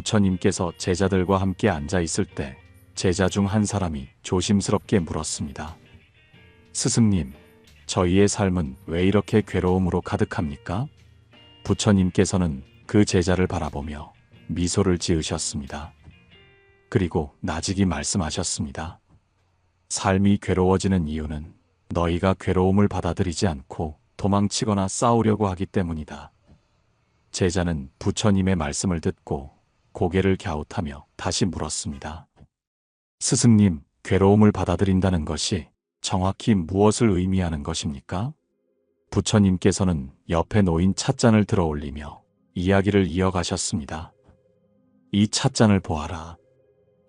부처님께서 제자들과 함께 앉아 있을 때 제자 중 한 사람이 조심스럽게 물었습니다. 스승님, 저희의 삶은 왜 이렇게 괴로움으로 가득합니까? 부처님께서는 그 제자를 바라보며 미소를 지으셨습니다. 그리고 나직이 말씀하셨습니다. 삶이 괴로워지는 이유는 너희가 괴로움을 받아들이지 않고 도망치거나 싸우려고 하기 때문이다. 제자는 부처님의 말씀을 듣고 고개를 갸웃하며 다시 물었습니다. 스승님, 괴로움을 받아들인다는 것이 정확히 무엇을 의미하는 것입니까? 부처님께서는 옆에 놓인 찻잔을 들어 올리며 이야기를 이어가셨습니다. 이 찻잔을 보아라.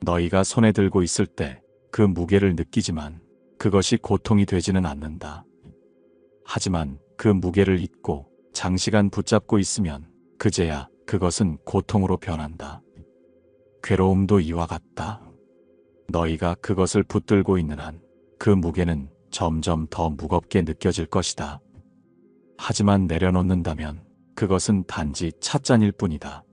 너희가 손에 들고 있을 때 그 무게를 느끼지만 그것이 고통이 되지는 않는다. 하지만 그 무게를 잊고 장시간 붙잡고 있으면 그제야 그것은 고통으로 변한다. 괴로움도 이와 같다. 너희가 그것을 붙들고 있는 한 그 무게는 점점 더 무겁게 느껴질 것이다. 하지만 내려놓는다면 그것은 단지 찻잔일 뿐이다.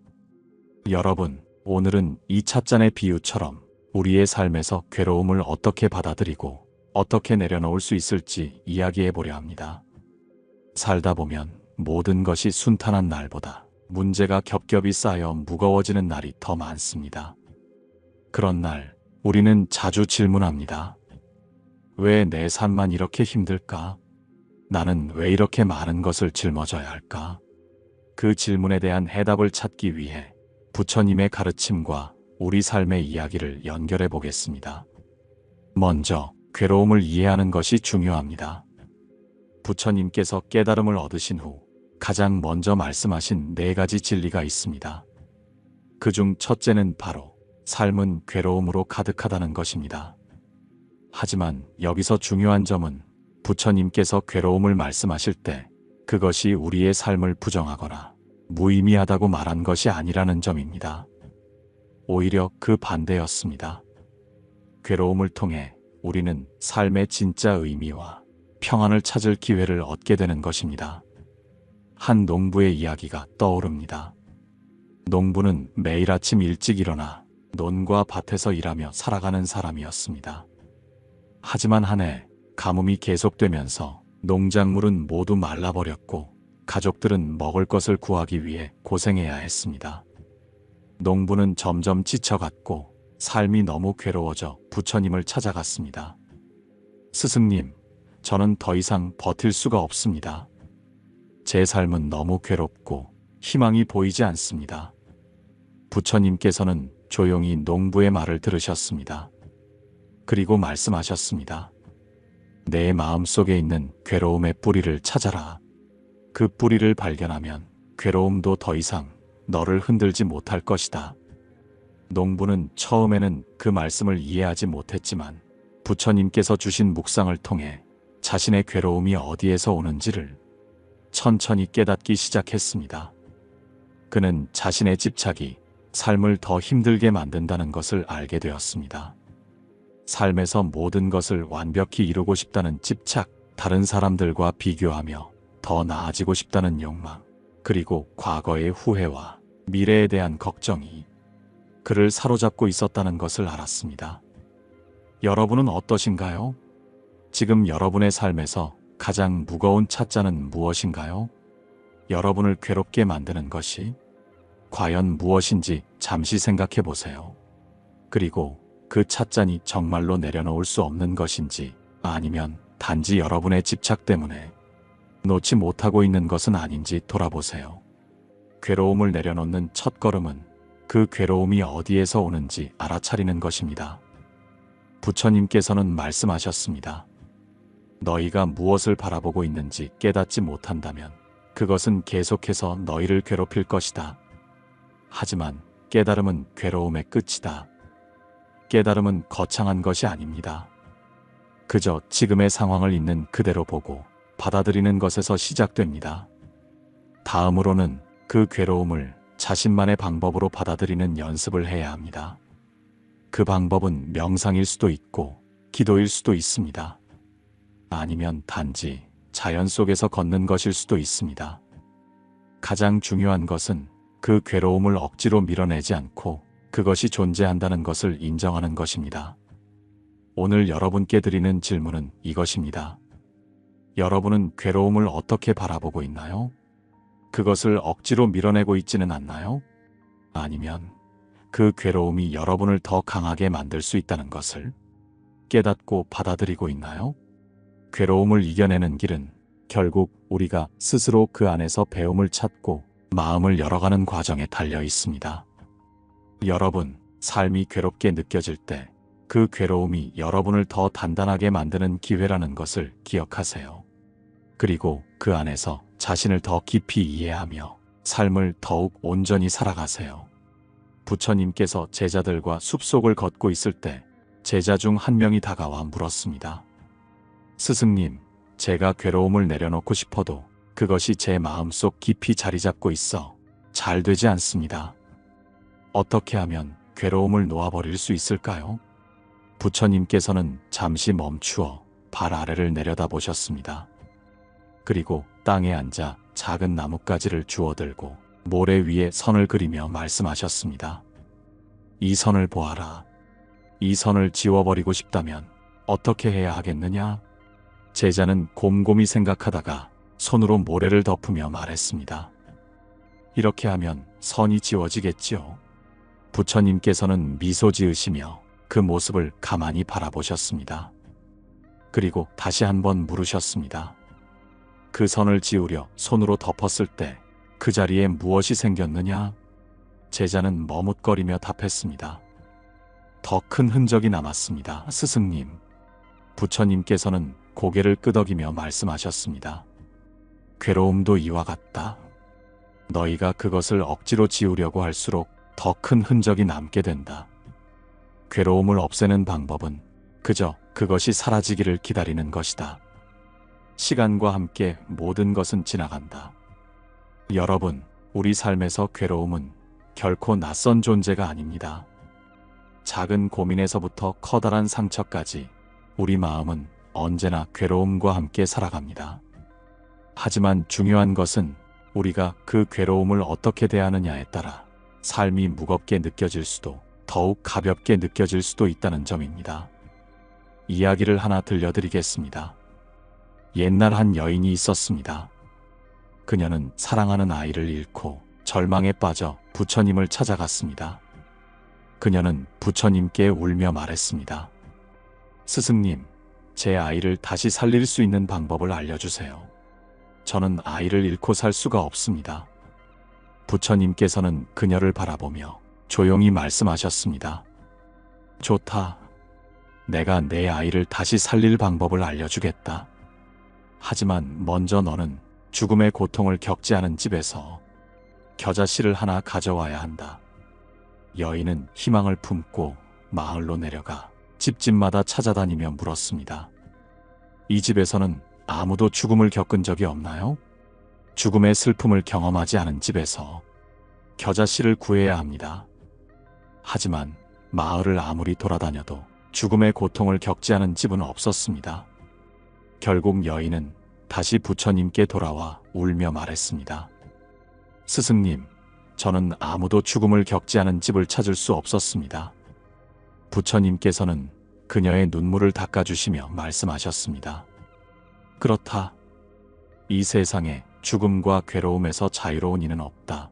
여러분, 오늘은 이 찻잔의 비유처럼 우리의 삶에서 괴로움을 어떻게 받아들이고 어떻게 내려놓을 수 있을지 이야기해 보려 합니다. 살다 보면 모든 것이 순탄한 날보다 문제가 겹겹이 쌓여 무거워지는 날이 더 많습니다. 그런 날, 우리는 자주 질문합니다. 왜 내 삶만 이렇게 힘들까? 나는 왜 이렇게 많은 것을 짊어져야 할까? 그 질문에 대한 해답을 찾기 위해 부처님의 가르침과 우리 삶의 이야기를 연결해 보겠습니다. 먼저 괴로움을 이해하는 것이 중요합니다. 부처님께서 깨달음을 얻으신 후 가장 먼저 말씀하신 4가지 진리가 있습니다. 그중 첫째는 바로 삶은 괴로움으로 가득하다는 것입니다. 하지만 여기서 중요한 점은 부처님께서 괴로움을 말씀하실 때 그것이 우리의 삶을 부정하거나 무의미하다고 말한 것이 아니라는 점입니다. 오히려 그 반대였습니다. 괴로움을 통해 우리는 삶의 진짜 의미와 평안을 찾을 기회를 얻게 되는 것입니다. 한 농부의 이야기가 떠오릅니다. 농부는 매일 아침 일찍 일어나 논과 밭에서 일하며 살아가는 사람이었습니다. 하지만 한 해 가뭄이 계속되면서 농작물은 모두 말라버렸고 가족들은 먹을 것을 구하기 위해 고생해야 했습니다. 농부는 점점 지쳐갔고 삶이 너무 괴로워져 부처님을 찾아갔습니다. 스승님, 저는 더 이상 버틸 수가 없습니다. 제 삶은 너무 괴롭고 희망이 보이지 않습니다. 부처님께서는 조용히 농부의 말을 들으셨습니다. 그리고 말씀하셨습니다. 내 마음속에 있는 괴로움의 뿌리를 찾아라. 그 뿌리를 발견하면 괴로움도 더 이상 너를 흔들지 못할 것이다. 농부는 처음에는 그 말씀을 이해하지 못했지만 부처님께서 주신 묵상을 통해 자신의 괴로움이 어디에서 오는지를 천천히 깨닫기 시작했습니다. 그는 자신의 집착이 삶을 더 힘들게 만든다는 것을 알게 되었습니다. 삶에서 모든 것을 완벽히 이루고 싶다는 집착, 다른 사람들과 비교하며 더 나아지고 싶다는 욕망, 그리고 과거의 후회와 미래에 대한 걱정이 그를 사로잡고 있었다는 것을 알았습니다. 여러분은 어떠신가요? 지금 여러분의 삶에서 가장 무거운 찻잔은 무엇인가요? 여러분을 괴롭게 만드는 것이 과연 무엇인지 잠시 생각해 보세요. 그리고 그 찻잔이 정말로 내려놓을 수 없는 것인지 아니면 단지 여러분의 집착 때문에 놓지 못하고 있는 것은 아닌지 돌아보세요. 괴로움을 내려놓는 첫걸음은 그 괴로움이 어디에서 오는지 알아차리는 것입니다. 부처님께서는 말씀하셨습니다. 너희가 무엇을 바라보고 있는지 깨닫지 못한다면 그것은 계속해서 너희를 괴롭힐 것이다. 하지만 깨달음은 괴로움의 끝이다. 깨달음은 거창한 것이 아닙니다. 그저 지금의 상황을 있는 그대로 보고 받아들이는 것에서 시작됩니다. 다음으로는 그 괴로움을 자신만의 방법으로 받아들이는 연습을 해야 합니다. 그 방법은 명상일 수도 있고 기도일 수도 있습니다. 아니면 단지 자연 속에서 걷는 것일 수도 있습니다. 가장 중요한 것은 그 괴로움을 억지로 밀어내지 않고 그것이 존재한다는 것을 인정하는 것입니다. 오늘 여러분께 드리는 질문은 이것입니다. 여러분은 괴로움을 어떻게 바라보고 있나요? 그것을 억지로 밀어내고 있지는 않나요? 아니면 그 괴로움이 여러분을 더 강하게 만들 수 있다는 것을 깨닫고 받아들이고 있나요? 괴로움을 이겨내는 길은 결국 우리가 스스로 그 안에서 배움을 찾고 마음을 열어가는 과정에 달려 있습니다. 여러분, 삶이 괴롭게 느껴질 때 그 괴로움이 여러분을 더 단단하게 만드는 기회라는 것을 기억하세요. 그리고 그 안에서 자신을 더 깊이 이해하며 삶을 더욱 온전히 살아가세요. 부처님께서 제자들과 숲속을 걷고 있을 때 제자 중 한 명이 다가와 물었습니다. 스승님, 제가 괴로움을 내려놓고 싶어도 그것이 제 마음속 깊이 자리 잡고 있어 잘 되지 않습니다. 어떻게 하면 괴로움을 놓아버릴 수 있을까요? 부처님께서는 잠시 멈추어 발 아래를 내려다보셨습니다. 그리고 땅에 앉아 작은 나뭇가지를 주워들고 모래 위에 선을 그리며 말씀하셨습니다. 이 선을 보아라. 이 선을 지워버리고 싶다면 어떻게 해야 하겠느냐? 제자는 곰곰이 생각하다가 손으로 모래를 덮으며 말했습니다. 이렇게 하면 선이 지워지겠지요. 부처님께서는 미소 지으시며 그 모습을 가만히 바라보셨습니다. 그리고 다시 한번 물으셨습니다. 그 선을 지우려 손으로 덮었을 때 그 자리에 무엇이 생겼느냐? 제자는 머뭇거리며 답했습니다. 더 큰 흔적이 남았습니다, 스승님. 부처님께서는 고개를 끄덕이며 말씀하셨습니다. 괴로움도 이와 같다. 너희가 그것을 억지로 지우려고 할수록 더 큰 흔적이 남게 된다. 괴로움을 없애는 방법은 그저 그것이 사라지기를 기다리는 것이다. 시간과 함께 모든 것은 지나간다. 여러분, 우리 삶에서 괴로움은 결코 낯선 존재가 아닙니다. 작은 고민에서부터 커다란 상처까지 우리 마음은 언제나 괴로움과 함께 살아갑니다. 하지만 중요한 것은 우리가 그 괴로움을 어떻게 대하느냐에 따라 삶이 무겁게 느껴질 수도 더욱 가볍게 느껴질 수도 있다는 점입니다. 이야기를 하나 들려드리겠습니다. 옛날 한 여인이 있었습니다. 그녀는 사랑하는 아이를 잃고 절망에 빠져 부처님을 찾아갔습니다. 그녀는 부처님께 울며 말했습니다. 스승님, 제 아이를 다시 살릴 수 있는 방법을 알려주세요. 저는 아이를 잃고 살 수가 없습니다. 부처님께서는 그녀를 바라보며 조용히 말씀하셨습니다. 좋다. 내가 내 아이를 다시 살릴 방법을 알려주겠다. 하지만 먼저 너는 죽음의 고통을 겪지 않은 집에서 겨자씨를 하나 가져와야 한다. 여인은 희망을 품고 마을로 내려가 집집마다 찾아다니며 물었습니다. 이 집에서는 아무도 죽음을 겪은 적이 없나요? 죽음의 슬픔을 경험하지 않은 집에서 겨자씨를 구해야 합니다. 하지만 마을을 아무리 돌아다녀도 죽음의 고통을 겪지 않은 집은 없었습니다. 결국 여인은 다시 부처님께 돌아와 울며 말했습니다. 스승님, 저는 아무도 죽음을 겪지 않은 집을 찾을 수 없었습니다. 부처님께서는 그녀의 눈물을 닦아주시며 말씀하셨습니다. 그렇다. 이 세상에 죽음과 괴로움에서 자유로운 이는 없다.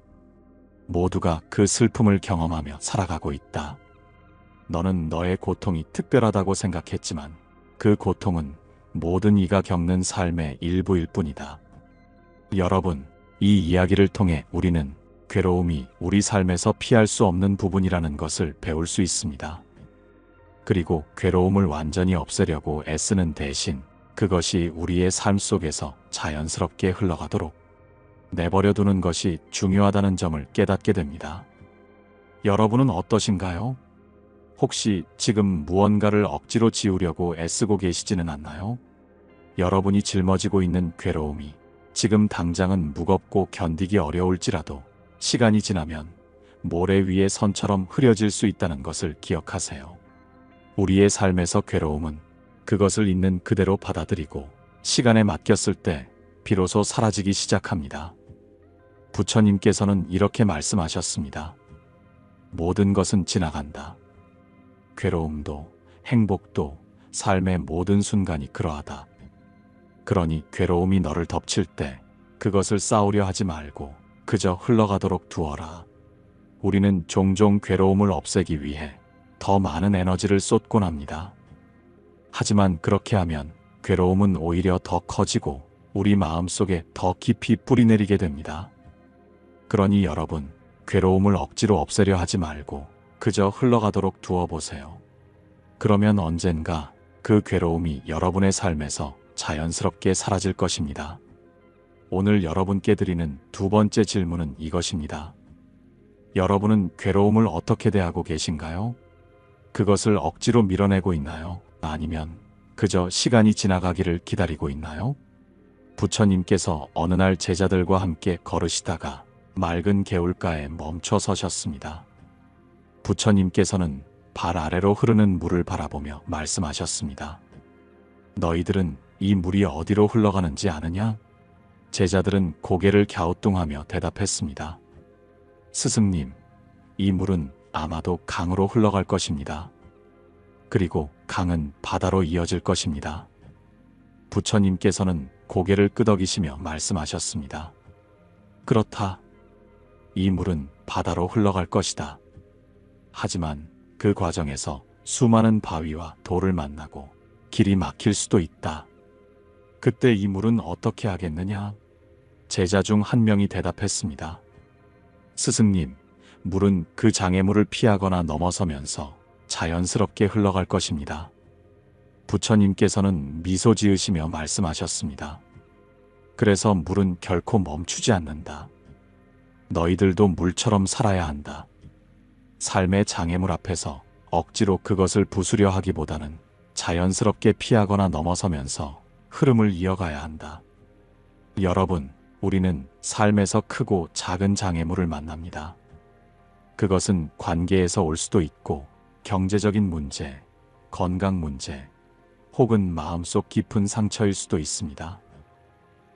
모두가 그 슬픔을 경험하며 살아가고 있다. 너는 너의 고통이 특별하다고 생각했지만 그 고통은 모든 이가 겪는 삶의 일부일 뿐이다. 여러분, 이 이야기를 통해 우리는 괴로움이 우리 삶에서 피할 수 없는 부분이라는 것을 배울 수 있습니다. 그리고 괴로움을 완전히 없애려고 애쓰는 대신 그것이 우리의 삶 속에서 자연스럽게 흘러가도록 내버려두는 것이 중요하다는 점을 깨닫게 됩니다. 여러분은 어떠신가요? 혹시 지금 무언가를 억지로 지우려고 애쓰고 계시지는 않나요? 여러분이 짊어지고 있는 괴로움이 지금 당장은 무겁고 견디기 어려울지라도 시간이 지나면 모래 위의 선처럼 흐려질 수 있다는 것을 기억하세요. 우리의 삶에서 괴로움은 그것을 있는 그대로 받아들이고 시간에 맡겼을 때 비로소 사라지기 시작합니다. 부처님께서는 이렇게 말씀하셨습니다. 모든 것은 지나간다. 괴로움도, 행복도, 삶의 모든 순간이 그러하다. 그러니 괴로움이 너를 덮칠 때 그것을 쌓으려 하지 말고 그저 흘러가도록 두어라. 우리는 종종 괴로움을 없애기 위해 더 많은 에너지를 쏟곤 합니다. 하지만 그렇게 하면 괴로움은 오히려 더 커지고 우리 마음속에 더 깊이 뿌리내리게 됩니다. 그러니 여러분, 괴로움을 억지로 없애려 하지 말고 그저 흘러가도록 두어보세요. 그러면 언젠가 그 괴로움이 여러분의 삶에서 자연스럽게 사라질 것입니다. 오늘 여러분께 드리는 두 번째 질문은 이것입니다. 여러분은 괴로움을 어떻게 대하고 계신가요? 그것을 억지로 밀어내고 있나요? 아니면 그저 시간이 지나가기를 기다리고 있나요? 부처님께서 어느 날 제자들과 함께 걸으시다가 맑은 개울가에 멈춰 서셨습니다. 부처님께서는 발 아래로 흐르는 물을 바라보며 말씀하셨습니다. 너희들은 이 물이 어디로 흘러가는지 아느냐? 제자들은 고개를 갸우뚱하며 대답했습니다. 스승님, 이 물은 아마도 강으로 흘러갈 것입니다. 그리고 강은 바다로 이어질 것입니다. 부처님께서는 고개를 끄덕이시며 말씀하셨습니다. 그렇다. 이 물은 바다로 흘러갈 것이다. 하지만 그 과정에서 수많은 바위와 돌을 만나고 길이 막힐 수도 있다. 그때 이 물은 어떻게 하겠느냐? 제자 중 한 명이 대답했습니다. 스승님, 물은 그 장애물을 피하거나 넘어서면서 자연스럽게 흘러갈 것입니다. 부처님께서는 미소 지으시며 말씀하셨습니다. 그래서 물은 결코 멈추지 않는다. 너희들도 물처럼 살아야 한다. 삶의 장애물 앞에서 억지로 그것을 부수려 하기보다는 자연스럽게 피하거나 넘어서면서 흐름을 이어가야 한다. 여러분, 우리는 삶에서 크고 작은 장애물을 만납니다. 그것은 관계에서 올 수도 있고 경제적인 문제, 건강 문제, 혹은 마음속 깊은 상처일 수도 있습니다.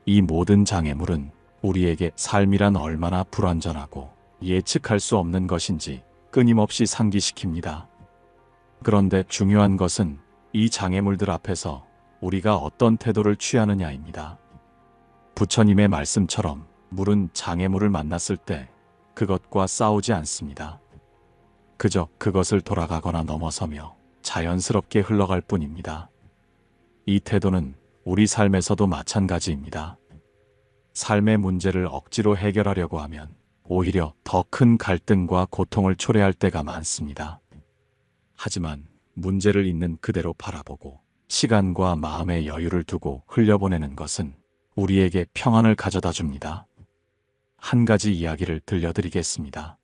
이 모든 장애물은 우리에게 삶이란 얼마나 불완전하고 예측할 수 없는 것인지 끊임없이 상기시킵니다. 그런데 중요한 것은 이 장애물들 앞에서 우리가 어떤 태도를 취하느냐입니다. 부처님의 말씀처럼 물은 장애물을 만났을 때 그것과 싸우지 않습니다. 그저 그것을 돌아가거나 넘어서며 자연스럽게 흘러갈 뿐입니다. 이 태도는 우리 삶에서도 마찬가지입니다. 삶의 문제를 억지로 해결하려고 하면 오히려 더 큰 갈등과 고통을 초래할 때가 많습니다. 하지만 문제를 있는 그대로 바라보고 시간과 마음의 여유를 두고 흘려보내는 것은 우리에게 평안을 가져다 줍니다. 한 가지 이야기를 들려드리겠습니다.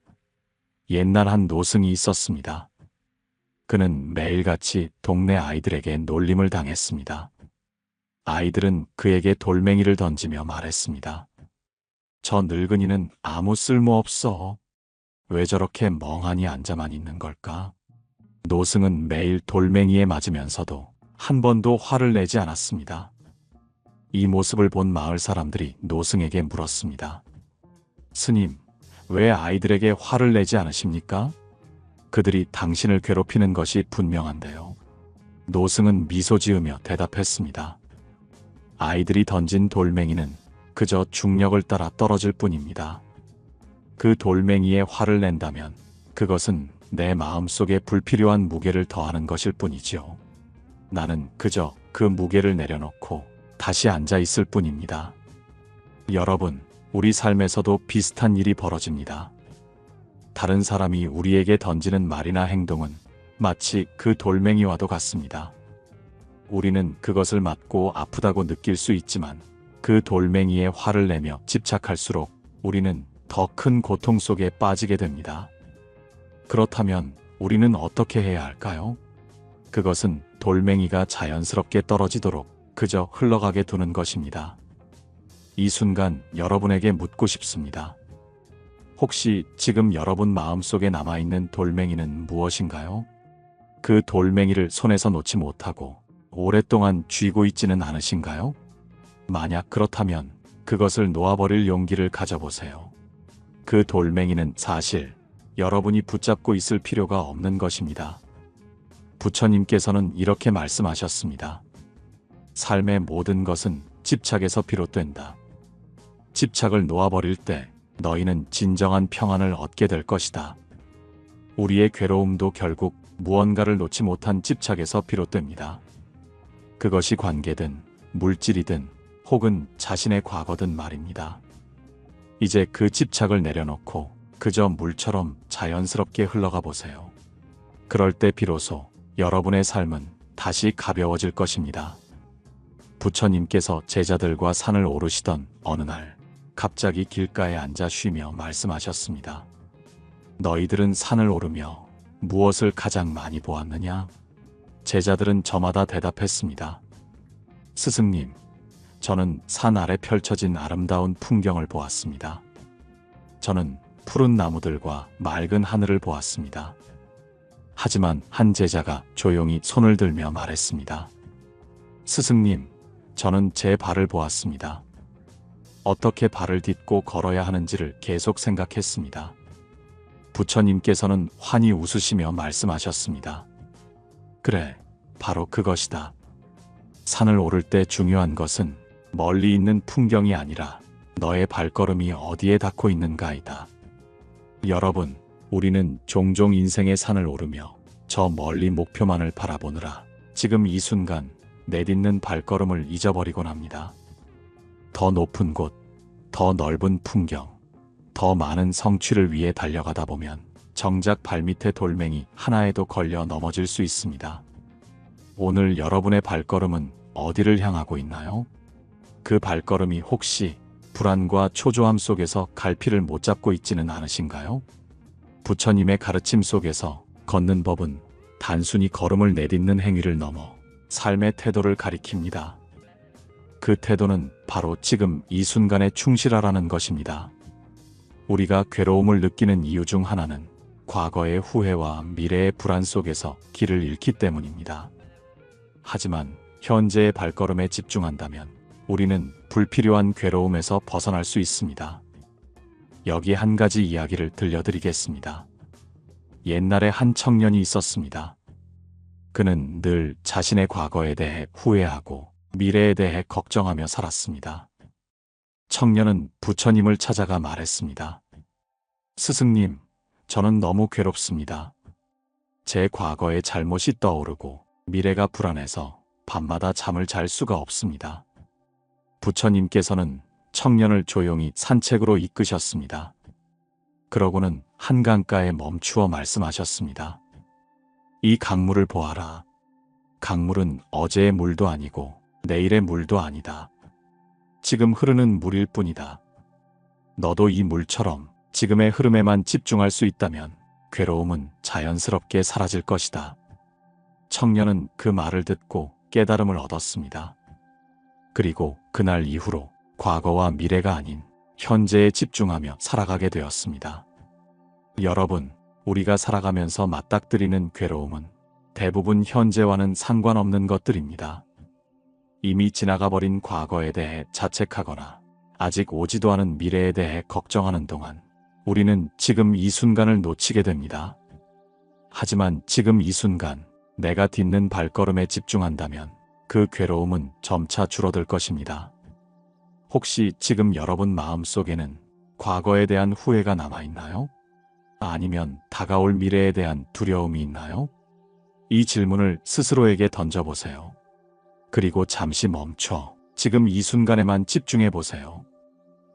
옛날 한 노승이 있었습니다. 그는 매일같이 동네 아이들에게 놀림을 당했습니다. 아이들은 그에게 돌멩이를 던지며 말했습니다. 저 늙은이는 아무 쓸모 없어. 왜 저렇게 멍하니 앉아만 있는 걸까? 노승은 매일 돌멩이에 맞으면서도 한 번도 화를 내지 않았습니다. 이 모습을 본 마을 사람들이 노승에게 물었습니다. 스님, 왜 아이들에게 화를 내지 않으십니까? 그들이 당신을 괴롭히는 것이 분명한데요. 노승은 미소 지으며 대답했습니다. 아이들이 던진 돌멩이는 그저 중력을 따라 떨어질 뿐입니다. 그 돌멩이에 화를 낸다면 그것은 내 마음속에 불필요한 무게를 더하는 것일 뿐이지요. 나는 그저 그 무게를 내려놓고 다시 앉아 있을 뿐입니다. 여러분, 우리 삶에서도 비슷한 일이 벌어집니다. 다른 사람이 우리에게 던지는 말이나 행동은 마치 그 돌멩이와도 같습니다. 우리는 그것을 맞고 아프다고 느낄 수 있지만 그 돌멩이에 화를 내며 집착할수록 우리는 더 큰 고통 속에 빠지게 됩니다. 그렇다면 우리는 어떻게 해야 할까요? 그것은 돌멩이가 자연스럽게 떨어지도록 그저 흘러가게 두는 것입니다. 이 순간 여러분에게 묻고 싶습니다. 혹시 지금 여러분 마음속에 남아있는 돌멩이는 무엇인가요? 그 돌멩이를 손에서 놓지 못하고 오랫동안 쥐고 있지는 않으신가요? 만약 그렇다면 그것을 놓아버릴 용기를 가져보세요. 그 돌멩이는 사실 여러분이 붙잡고 있을 필요가 없는 것입니다. 부처님께서는 이렇게 말씀하셨습니다. 삶의 모든 것은 집착에서 비롯된다. 집착을 놓아버릴 때 너희는 진정한 평안을 얻게 될 것이다. 우리의 괴로움도 결국 무언가를 놓지 못한 집착에서 비롯됩니다. 그것이 관계든 물질이든 혹은 자신의 과거든 말입니다. 이제 그 집착을 내려놓고 그저 물처럼 자연스럽게 흘러가 보세요. 그럴 때 비로소 여러분의 삶은 다시 가벼워질 것입니다. 부처님께서 제자들과 산을 오르시던 어느 날 갑자기 길가에 앉아 쉬며 말씀하셨습니다. 너희들은 산을 오르며 무엇을 가장 많이 보았느냐? 제자들은 저마다 대답했습니다. 스승님, 저는 산 아래 펼쳐진 아름다운 풍경을 보았습니다. 저는 푸른 나무들과 맑은 하늘을 보았습니다. 하지만 한 제자가 조용히 손을 들며 말했습니다. 스승님, 저는 제 발을 보았습니다. 어떻게 발을 딛고 걸어야 하는지를 계속 생각했습니다. 부처님께서는 환히 웃으시며 말씀하셨습니다. 그래, 바로 그것이다. 산을 오를 때 중요한 것은 멀리 있는 풍경이 아니라 너의 발걸음이 어디에 닿고 있는가이다. 여러분, 우리는 종종 인생의 산을 오르며 저 멀리 목표만을 바라보느라 지금 이 순간 내딛는 발걸음을 잊어버리곤 합니다. 더 높은 곳, 더 넓은 풍경, 더 많은 성취를 위해 달려가다 보면 정작 발밑에 돌멩이 하나에도 걸려 넘어질 수 있습니다. 오늘 여러분의 발걸음은 어디를 향하고 있나요? 그 발걸음이 혹시 불안과 초조함 속에서 갈피를 못 잡고 있지는 않으신가요? 부처님의 가르침 속에서 걷는 법은 단순히 걸음을 내딛는 행위를 넘어 삶의 태도를 가리킵니다. 그 태도는 바로 지금 이 순간에 충실하라는 것입니다. 우리가 괴로움을 느끼는 이유 중 하나는 과거의 후회와 미래의 불안 속에서 길을 잃기 때문입니다. 하지만 현재의 발걸음에 집중한다면 우리는 불필요한 괴로움에서 벗어날 수 있습니다. 여기 한 가지 이야기를 들려드리겠습니다. 옛날에 한 청년이 있었습니다. 그는 늘 자신의 과거에 대해 후회하고 미래에 대해 걱정하며 살았습니다. 청년은 부처님을 찾아가 말했습니다. 스승님, 저는 너무 괴롭습니다. 제 과거의 잘못이 떠오르고 미래가 불안해서 밤마다 잠을 잘 수가 없습니다. 부처님께서는 청년을 조용히 산책으로 이끄셨습니다. 그러고는 한강가에 멈추어 말씀하셨습니다. 이 강물을 보아라. 강물은 어제의 물도 아니고 내일의 물도 아니다. 지금 흐르는 물일 뿐이다. 너도 이 물처럼 지금의 흐름에만 집중할 수 있다면 괴로움은 자연스럽게 사라질 것이다. 청년은 그 말을 듣고 깨달음을 얻었습니다. 그리고 그날 이후로 과거와 미래가 아닌 현재에 집중하며 살아가게 되었습니다. 여러분, 우리가 살아가면서 맞닥뜨리는 괴로움은 대부분 현재와는 상관없는 것들입니다. 이미 지나가 버린 과거에 대해 자책하거나 아직 오지도 않은 미래에 대해 걱정하는 동안 우리는 지금 이 순간을 놓치게 됩니다. 하지만 지금 이 순간 내가 딛는 발걸음에 집중한다면 그 괴로움은 점차 줄어들 것입니다. 혹시 지금 여러분 마음속에는 과거에 대한 후회가 남아있나요? 아니면 다가올 미래에 대한 두려움이 있나요? 이 질문을 스스로에게 던져보세요. 그리고 잠시 멈춰 지금 이 순간에만 집중해 보세요.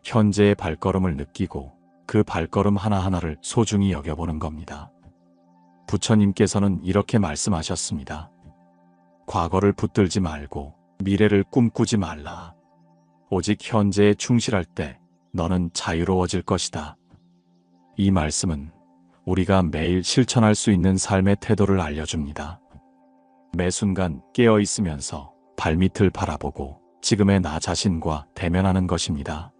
현재의 발걸음을 느끼고 그 발걸음 하나하나를 소중히 여겨보는 겁니다. 부처님께서는 이렇게 말씀하셨습니다. 과거를 붙들지 말고 미래를 꿈꾸지 말라. 오직 현재에 충실할 때 너는 자유로워질 것이다. 이 말씀은 우리가 매일 실천할 수 있는 삶의 태도를 알려줍니다. 매 순간 깨어 있으면서 발밑을 바라보고 지금의 나 자신과 대면하는 것입니다.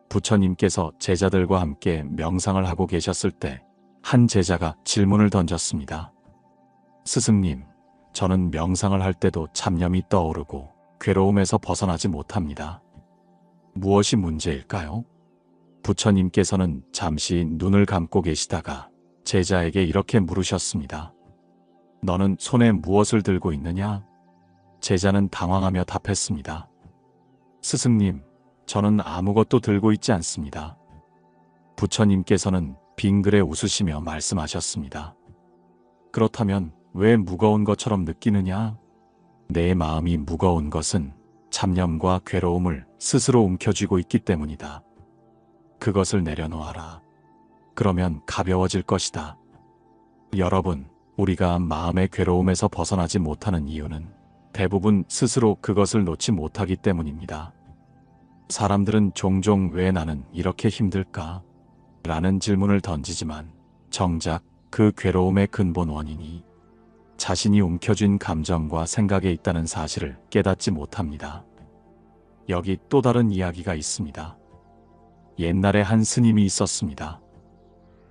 부처님께서 제자들과 함께 명상을 하고 계셨을 때 한 제자가 질문을 던졌습니다. 스승님, 저는 명상을 할 때도 잡념이 떠오르고 괴로움에서 벗어나지 못합니다. 무엇이 문제일까요? 부처님께서는 잠시 눈을 감고 계시다가 제자에게 이렇게 물으셨습니다. 너는 손에 무엇을 들고 있느냐? 제자는 당황하며 답했습니다. 스승님, 저는 아무것도 들고 있지 않습니다. 부처님께서는 빙그레 웃으시며 말씀하셨습니다. 그렇다면 왜 무거운 것처럼 느끼느냐? 내 마음이 무거운 것은 잡념과 괴로움을 스스로 움켜쥐고 있기 때문이다. 그것을 내려놓아라. 그러면 가벼워질 것이다. 여러분, 우리가 마음의 괴로움에서 벗어나지 못하는 이유는 대부분 스스로 그것을 놓지 못하기 때문입니다. 사람들은 종종 왜 나는 이렇게 힘들까? 라는 질문을 던지지만 정작 그 괴로움의 근본 원인이 자신이 움켜쥔 감정과 생각에 있다는 사실을 깨닫지 못합니다. 여기 또 다른 이야기가 있습니다. 옛날에 한 스님이 있었습니다.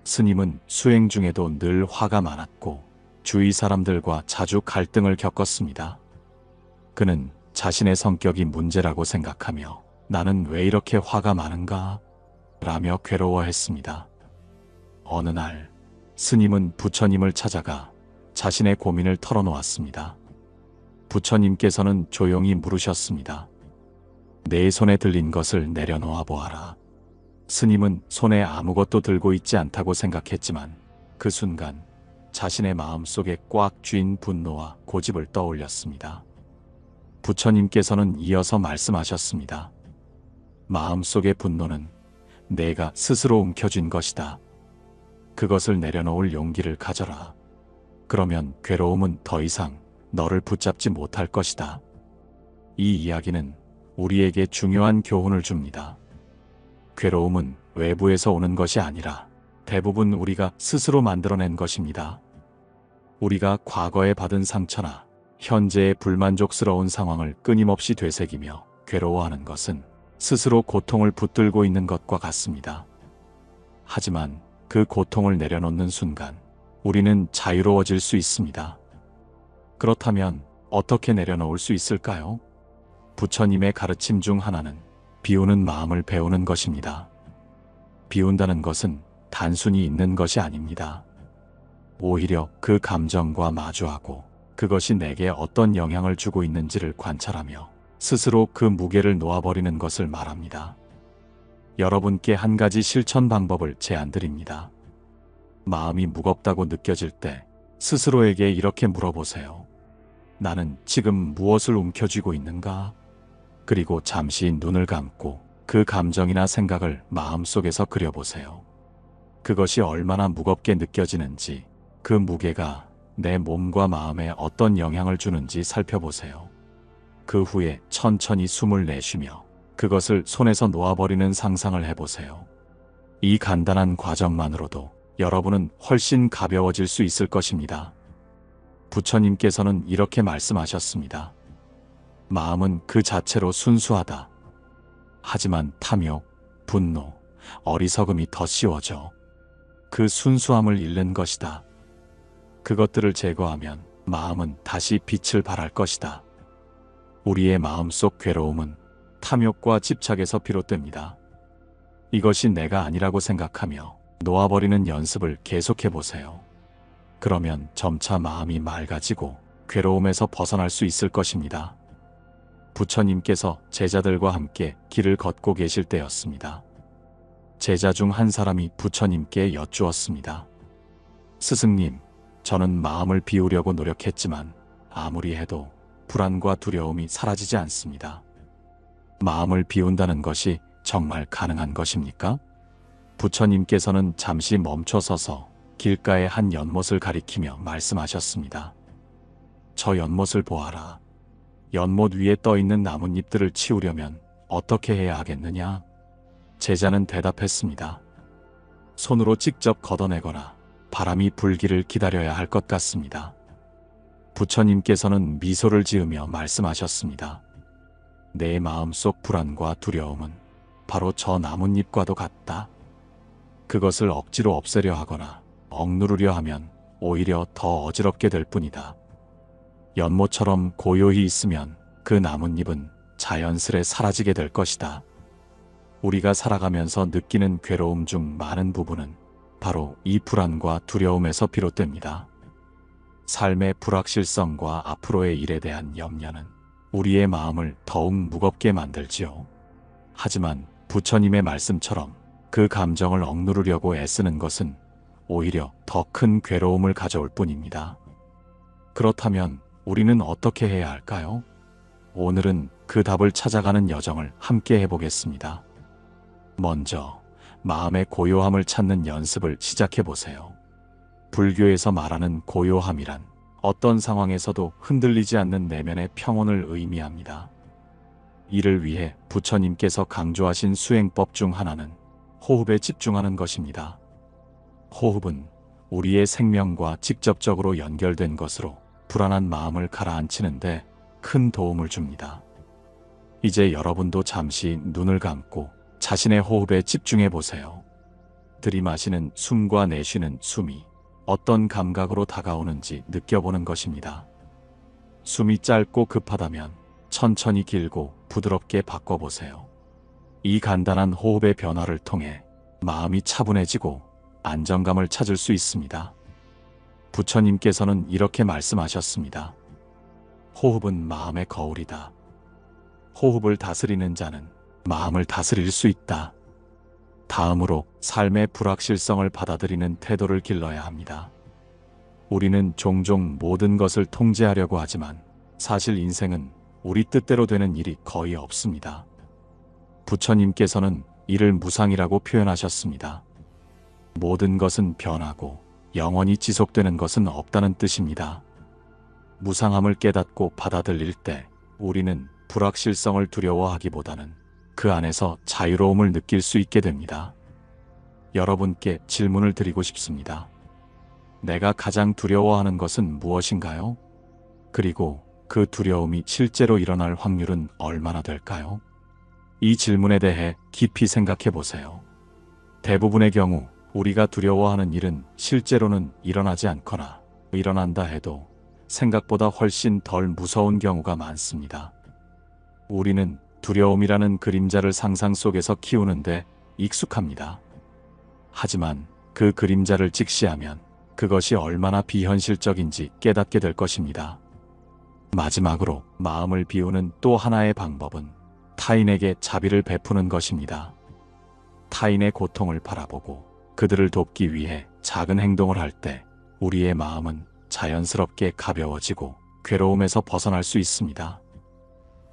스님은 수행 중에도 늘 화가 많았고 주위 사람들과 자주 갈등을 겪었습니다. 그는 자신의 성격이 문제라고 생각하며 나는 왜 이렇게 화가 많은가? 라며 괴로워했습니다. 어느 날 스님은 부처님을 찾아가 자신의 고민을 털어놓았습니다. 부처님께서는 조용히 물으셨습니다. 내 손에 들린 것을 내려놓아 보아라. 스님은 손에 아무것도 들고 있지 않다고 생각했지만 그 순간 자신의 마음속에 꽉 쥔 분노와 고집을 떠올렸습니다. 부처님께서는 이어서 말씀하셨습니다. 마음속의 분노는 내가 스스로 움켜쥔 것이다. 그것을 내려놓을 용기를 가져라. 그러면 괴로움은 더 이상 너를 붙잡지 못할 것이다. 이 이야기는 우리에게 중요한 교훈을 줍니다. 괴로움은 외부에서 오는 것이 아니라 대부분 우리가 스스로 만들어낸 것입니다. 우리가 과거에 받은 상처나 현재의 불만족스러운 상황을 끊임없이 되새기며 괴로워하는 것은 스스로 고통을 붙들고 있는 것과 같습니다. 하지만 그 고통을 내려놓는 순간 우리는 자유로워질 수 있습니다. 그렇다면 어떻게 내려놓을 수 있을까요? 부처님의 가르침 중 하나는 비우는 마음을 배우는 것입니다. 비운다는 것은 단순히 있는 것이 아닙니다. 오히려 그 감정과 마주하고 그것이 내게 어떤 영향을 주고 있는지를 관찰하며 스스로 그 무게를 놓아버리는 것을 말합니다. 여러분께 한 가지 실천 방법을 제안드립니다. 마음이 무겁다고 느껴질 때 스스로에게 이렇게 물어보세요. 나는 지금 무엇을 움켜쥐고 있는가? 그리고 잠시 눈을 감고 그 감정이나 생각을 마음속에서 그려보세요. 그것이 얼마나 무겁게 느껴지는지, 그 무게가 내 몸과 마음에 어떤 영향을 주는지 살펴보세요. 그 후에 천천히 숨을 내쉬며 그것을 손에서 놓아버리는 상상을 해보세요. 이 간단한 과정만으로도 여러분은 훨씬 가벼워질 수 있을 것입니다. 부처님께서는 이렇게 말씀하셨습니다. 마음은 그 자체로 순수하다. 하지만 탐욕, 분노, 어리석음이 더 씌워져 그 순수함을 잃는 것이다. 그것들을 제거하면 마음은 다시 빛을 발할 것이다. 우리의 마음속 괴로움은 탐욕과 집착에서 비롯됩니다. 이것이 내가 아니라고 생각하며 놓아버리는 연습을 계속해 보세요. 그러면 점차 마음이 맑아지고 괴로움에서 벗어날 수 있을 것입니다. 부처님께서 제자들과 함께 길을 걷고 계실 때였습니다. 제자 중 한 사람이 부처님께 여쭈었습니다. 스승님, 저는 마음을 비우려고 노력했지만 아무리 해도 불안과 두려움이 사라지지 않습니다. 마음을 비운다는 것이 정말 가능한 것입니까? 부처님께서는 잠시 멈춰서서 길가의 한 연못을 가리키며 말씀하셨습니다. 저 연못을 보아라. 연못 위에 떠있는 나뭇잎들을 치우려면 어떻게 해야 하겠느냐? 제자는 대답했습니다. 손으로 직접 걷어내거나 바람이 불기를 기다려야 할 것 같습니다. 부처님께서는 미소를 지으며 말씀하셨습니다. 내 마음속 불안과 두려움은 바로 저 나뭇잎과도 같다. 그것을 억지로 없애려 하거나 억누르려 하면 오히려 더 어지럽게 될 뿐이다. 연못처럼 고요히 있으면 그 나뭇잎은 자연스레 사라지게 될 것이다. 우리가 살아가면서 느끼는 괴로움 중 많은 부분은 바로 이 불안과 두려움에서 비롯됩니다. 삶의 불확실성과 앞으로의 일에 대한 염려는 우리의 마음을 더욱 무겁게 만들지요. 하지만 부처님의 말씀처럼 그 감정을 억누르려고 애쓰는 것은 오히려 더 큰 괴로움을 가져올 뿐입니다. 그렇다면 우리는 어떻게 해야 할까요? 오늘은 그 답을 찾아가는 여정을 함께 해보겠습니다. 먼저 마음의 고요함을 찾는 연습을 시작해 보세요. 불교에서 말하는 고요함이란 어떤 상황에서도 흔들리지 않는 내면의 평온을 의미합니다. 이를 위해 부처님께서 강조하신 수행법 중 하나는 호흡에 집중하는 것입니다. 호흡은 우리의 생명과 직접적으로 연결된 것으로 불안한 마음을 가라앉히는데 큰 도움을 줍니다. 이제 여러분도 잠시 눈을 감고 자신의 호흡에 집중해 보세요. 들이마시는 숨과 내쉬는 숨이 어떤 감각으로 다가오는지 느껴보는 것입니다. 숨이 짧고 급하다면 천천히 길고 부드럽게 바꿔보세요. 이 간단한 호흡의 변화를 통해 마음이 차분해지고 안정감을 찾을 수 있습니다. 부처님께서는 이렇게 말씀하셨습니다. 호흡은 마음의 거울이다. 호흡을 다스리는 자는 마음을 다스릴 수 있다. 다음으로 삶의 불확실성을 받아들이는 태도를 길러야 합니다. 우리는 종종 모든 것을 통제하려고 하지만 사실 인생은 우리 뜻대로 되는 일이 거의 없습니다. 부처님께서는 이를 무상이라고 표현하셨습니다. 모든 것은 변하고 영원히 지속되는 것은 없다는 뜻입니다. 무상함을 깨닫고 받아들일 때 우리는 불확실성을 두려워하기보다는 그 안에서 자유로움을 느낄 수 있게 됩니다. 여러분께 질문을 드리고 싶습니다. 내가 가장 두려워하는 것은 무엇인가요? 그리고 그 두려움이 실제로 일어날 확률은 얼마나 될까요? 이 질문에 대해 깊이 생각해 보세요. 대부분의 경우 우리가 두려워하는 일은 실제로는 일어나지 않거나 일어난다 해도 생각보다 훨씬 덜 무서운 경우가 많습니다. 우리는 두려움이라는 그림자를 상상 속에서 키우는데 익숙합니다. 하지만 그 그림자를 직시하면 그것이 얼마나 비현실적인지 깨닫게 될 것입니다. 마지막으로 마음을 비우는 또 하나의 방법은 타인에게 자비를 베푸는 것입니다. 타인의 고통을 바라보고 그들을 돕기 위해 작은 행동을 할 때 우리의 마음은 자연스럽게 가벼워지고 괴로움에서 벗어날 수 있습니다.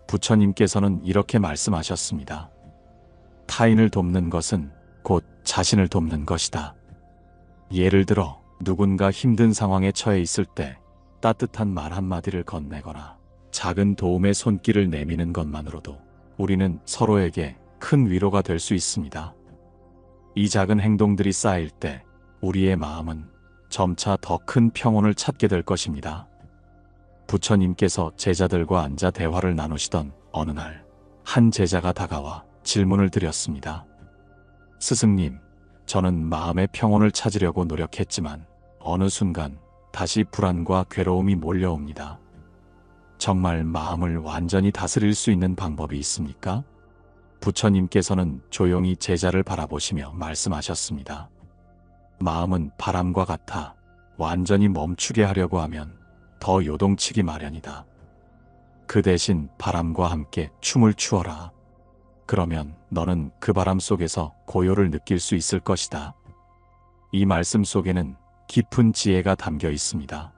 부처님께서는 이렇게 말씀하셨습니다. 타인을 돕는 것은 곧 자신을 돕는 것이다. 예를 들어 누군가 힘든 상황에 처해 있을 때 따뜻한 말 한마디를 건네거나 작은 도움의 손길을 내미는 것만으로도 우리는 서로에게 큰 위로가 될 수 있습니다. 이 작은 행동들이 쌓일 때 우리의 마음은 점차 더 큰 평온을 찾게 될 것입니다. 부처님께서 제자들과 앉아 대화를 나누시던 어느 날, 한 제자가 다가와 질문을 드렸습니다. 스승님, 저는 마음의 평온을 찾으려고 노력했지만 어느 순간 다시 불안과 괴로움이 몰려옵니다. 정말 마음을 완전히 다스릴 수 있는 방법이 있습니까? 부처님께서는 조용히 제자를 바라보시며 말씀하셨습니다. 마음은 바람과 같아 완전히 멈추게 하려고 하면 더 요동치기 마련이다. 그 대신 바람과 함께 춤을 추어라. 그러면 너는 그 바람 속에서 고요를 느낄 수 있을 것이다. 이 말씀 속에는 깊은 지혜가 담겨 있습니다.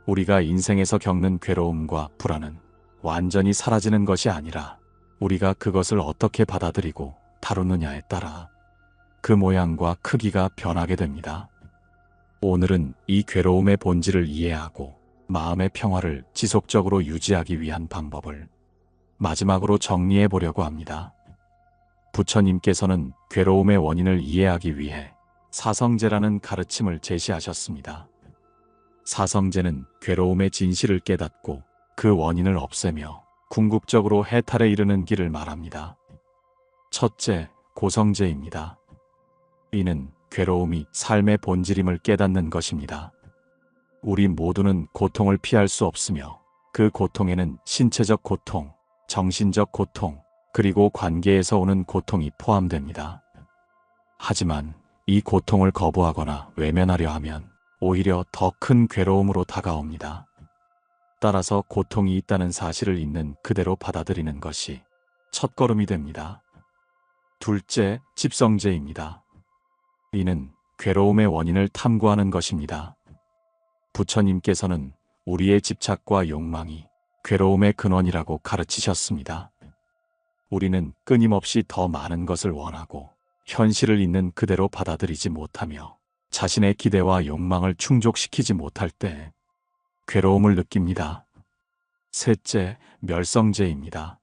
우리가 인생에서 겪는 괴로움과 불안은 완전히 사라지는 것이 아니라 우리가 그것을 어떻게 받아들이고 다루느냐에 따라 그 모양과 크기가 변하게 됩니다. 오늘은 이 괴로움의 본질을 이해하고 마음의 평화를 지속적으로 유지하기 위한 방법을 마지막으로 정리해 보려고 합니다. 부처님께서는 괴로움의 원인을 이해하기 위해 사성제라는 가르침을 제시하셨습니다. 사성제는 괴로움의 진실을 깨닫고 그 원인을 없애며 궁극적으로 해탈에 이르는 길을 말합니다. 첫째, 고성제입니다. 이는 괴로움이 삶의 본질임을 깨닫는 것입니다. 우리 모두는 고통을 피할 수 없으며 그 고통에는 신체적 고통, 정신적 고통, 그리고 관계에서 오는 고통이 포함됩니다. 하지만 이 고통을 거부하거나 외면하려 하면 오히려 더 큰 괴로움으로 다가옵니다. 따라서 고통이 있다는 사실을 있는 그대로 받아들이는 것이 첫걸음이 됩니다. 둘째, 집성제입니다. 이는 괴로움의 원인을 탐구하는 것입니다. 부처님께서는 우리의 집착과 욕망이 괴로움의 근원이라고 가르치셨습니다. 우리는 끊임없이 더 많은 것을 원하고 현실을 있는 그대로 받아들이지 못하며 자신의 기대와 욕망을 충족시키지 못할 때 괴로움을 느낍니다. 셋째, 멸성제입니다.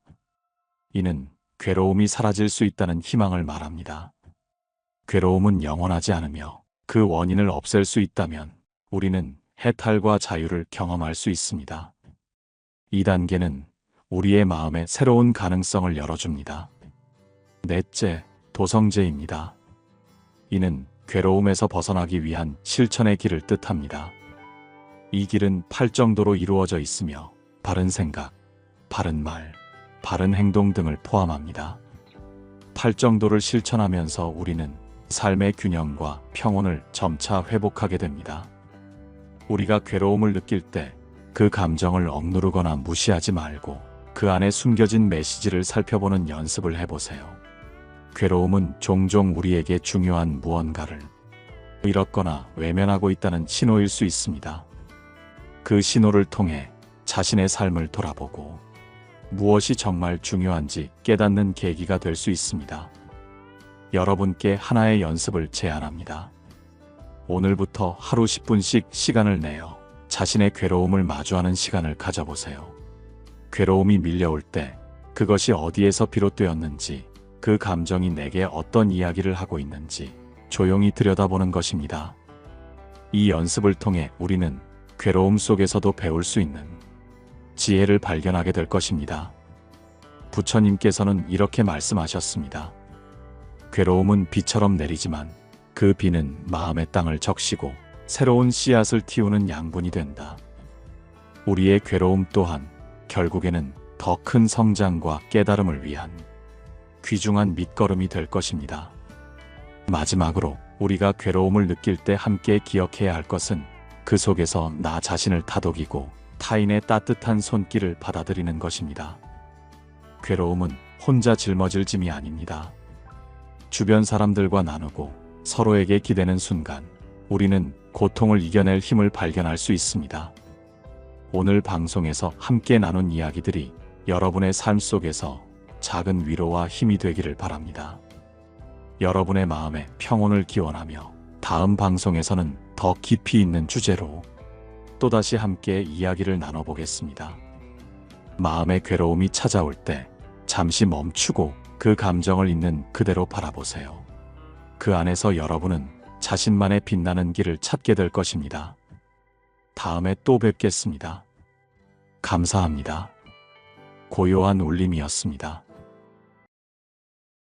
이는 괴로움이 사라질 수 있다는 희망을 말합니다. 괴로움은 영원하지 않으며 그 원인을 없앨 수 있다면 우리는 해탈과 자유를 경험할 수 있습니다. 이 단계는 우리의 마음에 새로운 가능성을 열어줍니다. 넷째, 도성제입니다. 이는 괴로움에서 벗어나기 위한 실천의 길을 뜻합니다. 이 길은 8정도로 이루어져 있으며 바른 생각, 바른 말, 바른 행동 등을 포함합니다. 8정도를 실천하면서 우리는 삶의 균형과 평온을 점차 회복하게 됩니다. 우리가 괴로움을 느낄 때 그 감정을 억누르거나 무시하지 말고 그 안에 숨겨진 메시지를 살펴보는 연습을 해보세요. 괴로움은 종종 우리에게 중요한 무언가를 잃었거나 외면하고 있다는 신호일 수 있습니다. 그 신호를 통해 자신의 삶을 돌아보고 무엇이 정말 중요한지 깨닫는 계기가 될 수 있습니다. 여러분께 하나의 연습을 제안합니다. 오늘부터 하루 10분씩 시간을 내어 자신의 괴로움을 마주하는 시간을 가져보세요. 괴로움이 밀려올 때 그것이 어디에서 비롯되었는지, 그 감정이 내게 어떤 이야기를 하고 있는지 조용히 들여다보는 것입니다. 이 연습을 통해 우리는 괴로움 속에서도 배울 수 있는 지혜를 발견하게 될 것입니다. 부처님께서는 이렇게 말씀하셨습니다. 괴로움은 비처럼 내리지만 그 비는 마음의 땅을 적시고 새로운 씨앗을 틔우는 양분이 된다. 우리의 괴로움 또한 결국에는 더 큰 성장과 깨달음을 위한 귀중한 밑거름이 될 것입니다. 마지막으로 우리가 괴로움을 느낄 때 함께 기억해야 할 것은 그 속에서 나 자신을 다독이고 타인의 따뜻한 손길을 받아들이는 것입니다. 괴로움은 혼자 짊어질 짐이 아닙니다. 주변 사람들과 나누고 서로에게 기대는 순간 우리는 고통을 이겨낼 힘을 발견할 수 있습니다. 오늘 방송에서 함께 나눈 이야기들이 여러분의 삶 속에서 작은 위로와 힘이 되기를 바랍니다. 여러분의 마음에 평온을 기원하며 다음 방송에서는 더 깊이 있는 주제로 또다시 함께 이야기를 나눠보겠습니다. 마음의 괴로움이 찾아올 때 잠시 멈추고 그 감정을 있는 그대로 바라보세요. 그 안에서 여러분은 자신만의 빛나는 길을 찾게 될 것입니다. 다음에 또 뵙겠습니다. 감사합니다. 고요한 울림이었습니다.